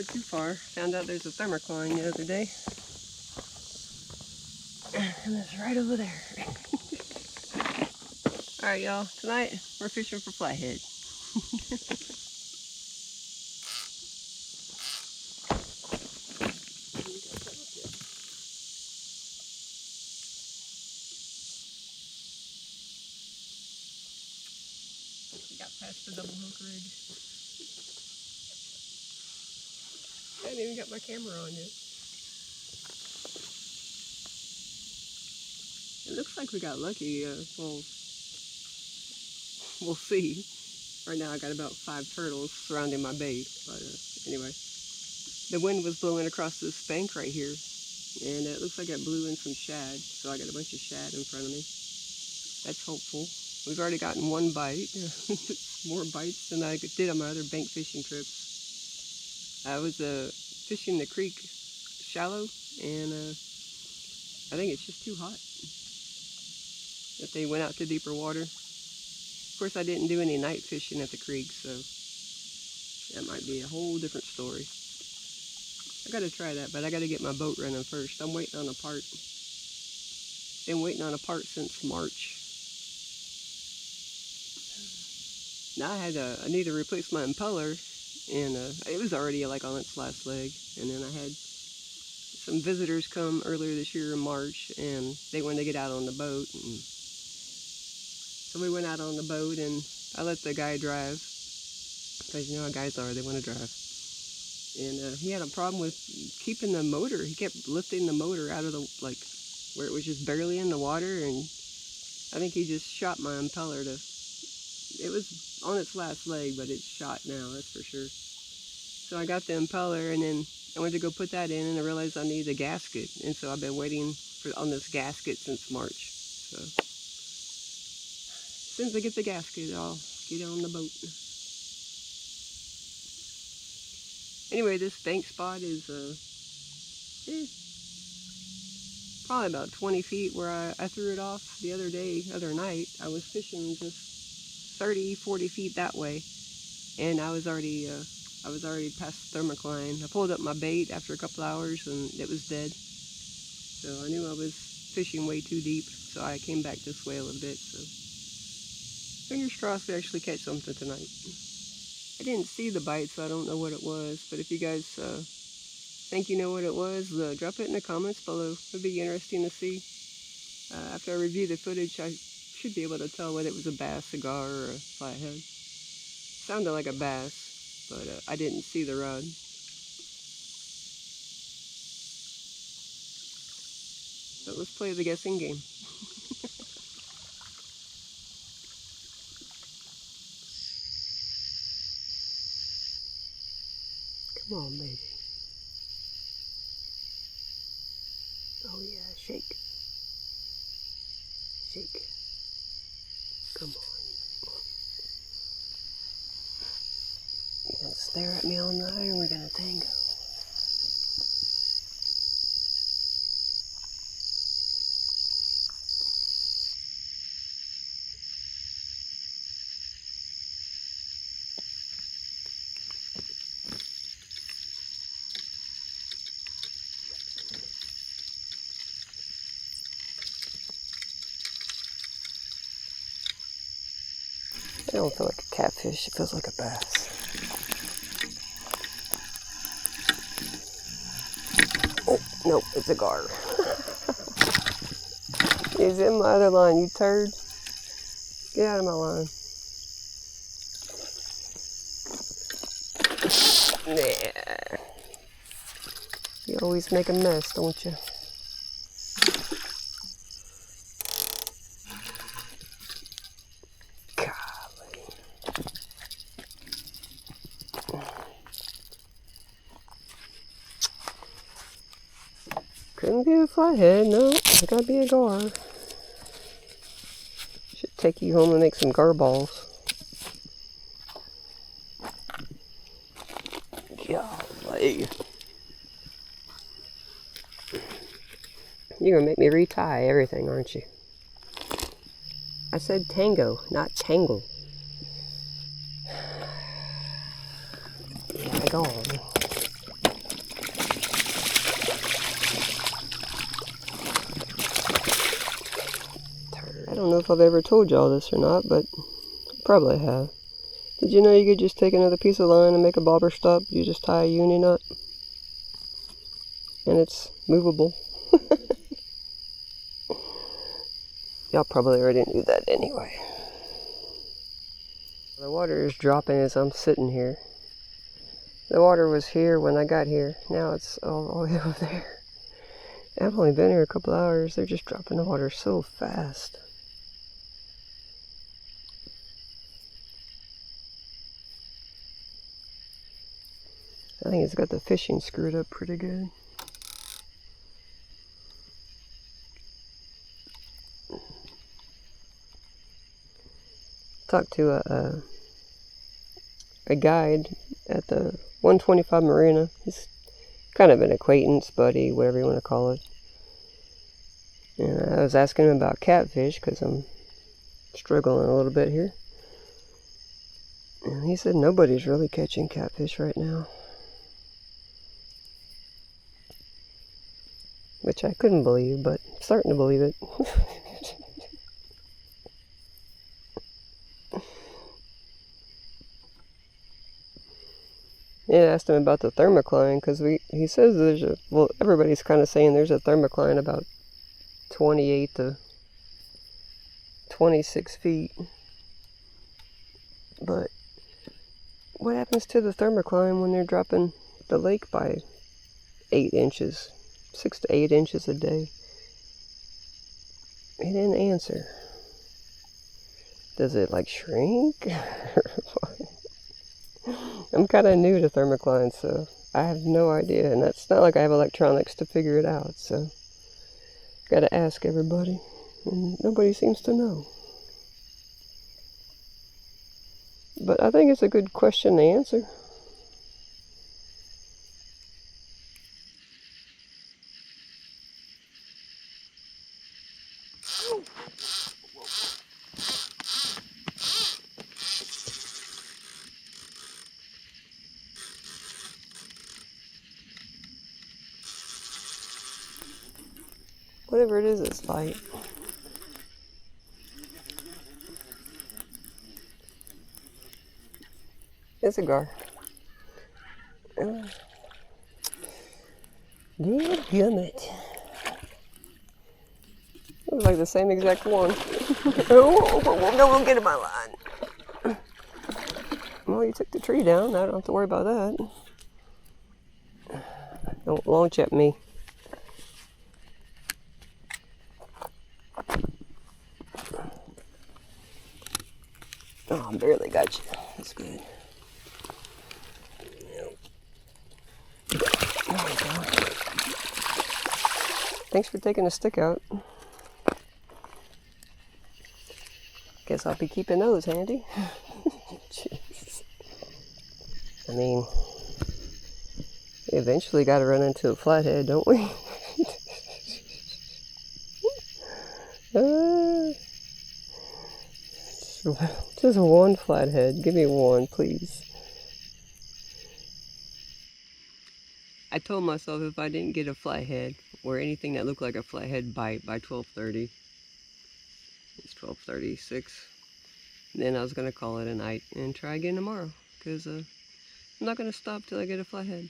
go too far. Found out there's a thermocline the other day. And it's right over there. Alright y'all, tonight we're fishing for flathead. We got past the double hook rig. I haven't even got my camera on yet. It looks like we got lucky. We'll see. Right now I got about 5 turtles surrounding my bait. But anyway, the wind was blowing across this bank right here. And it looks like it blew in some shad. So I got a bunch of shad in front of me. That's hopeful. We've already gotten 1 bite. More bites than I did on my other bank fishing trips. I was fishing the creek shallow, and I think it's just too hot. If they went out to deeper water. Of course, I didn't do any night fishing at the creek, so that might be a whole different story. I gotta try that, but I gotta get my boat running first. I'm waiting on a part. Been waiting on a part since March. Now I need to replace my impeller, and it was already like on its last leg. And then I had some visitors come earlier this year in March, and they wanted to get out on the boat. And so we went out on the boat, and I let the guy drive, because you know how guys are, they want to drive. And he had a problem with keeping the motor. He kept lifting the motor out of the, like, where it was just barely in the water, and I think he just shot my impeller to, it was on its last leg, but it's shot now, that's for sure. So I got the impeller, and then I went to go put that in, and I realized I needed a gasket, and so I've been waiting on this gasket since March. So as soon as I get the gasket, I'll get on the boat. Anyway, this bank spot is probably about 20 feet where I threw it off the other night. I was fishing just 30, 40 feet that way, and I was already past the thermocline. I pulled up my bait after a couple hours, and it was dead. So I knew I was fishing way too deep, so I came back this way a little bit. So fingers crossed we actually catch something tonight. I didn't see the bite, so I don't know what it was, but if you guys think you know what it was, drop it in the comments below. It would be interesting to see. After I review the footage, I should be able to tell whether it was a bass, a gar, or a flathead. Sounded like a bass, but I didn't see the rod. So let's play the guessing game. Come on, baby. Oh yeah, shake. Shake. Come on. You're gonna stare at me all night, and we're gonna tango. It don't feel like a catfish, it feels like a bass. Oh, nope, it's a gar. He's in my other line, you turd. Get out of my line. Yeah. You always make a mess, don't you? Couldn't be a flathead, no. It's gotta be a gar. Should take you home and make some gar balls. Golly. You're gonna make me retie everything, aren't you? I said tango, not tangle. Yeah, go on. don't know if I've ever told y'all this or not, but I probably have. Did you know you could just take another piece of line and make a bobber stop? You just tie a uni knot. And it's movable. Y'all probably already knew that anyway. The water is dropping as I'm sitting here. The water was here when I got here. Now it's all the way over there. I've only been here a couple hours. They're just dropping the water so fast. I think it's got the fishing screwed up pretty good. Talked to a guide at the 125 Marina. He's kind of an acquaintance, buddy, whatever you want to call it. And I was asking him about catfish because I'm struggling a little bit here. And he said nobody's really catching catfish right now. Which I couldn't believe, but I'm starting to believe it. Yeah, I asked him about the thermocline because he says there's well, everybody's kind of saying there's a thermocline about 28 to 26 feet. But what happens to the thermocline when they're dropping the lake by 8 inches, 6 to 8 inches a day? He didn't answer. Does it like shrink? I'm kind of new to thermocline, so I have no idea, and it's not like I have electronics to figure it out, so gotta ask everybody, and nobody seems to know. But I think it's a good question to answer. Whatever it is, it's light. It's a gar. Dadgummit. Looks like the same exact one. Oh, don't get in my line. Well, you took the tree down. I don't have to worry about that. Don't launch at me. Oh, I barely got you. That's good. There we go. Thanks for taking the stick out. Guess I'll be keeping those handy. Jeez. I mean, we eventually got to run into a flathead, don't we? Just one flathead. Give me one, please. I told myself if I didn't get a flathead or anything that looked like a flathead bite by 12:30, it's 12:36, then I was going to call it a night and try again tomorrow, because I'm not going to stop till I get a flathead.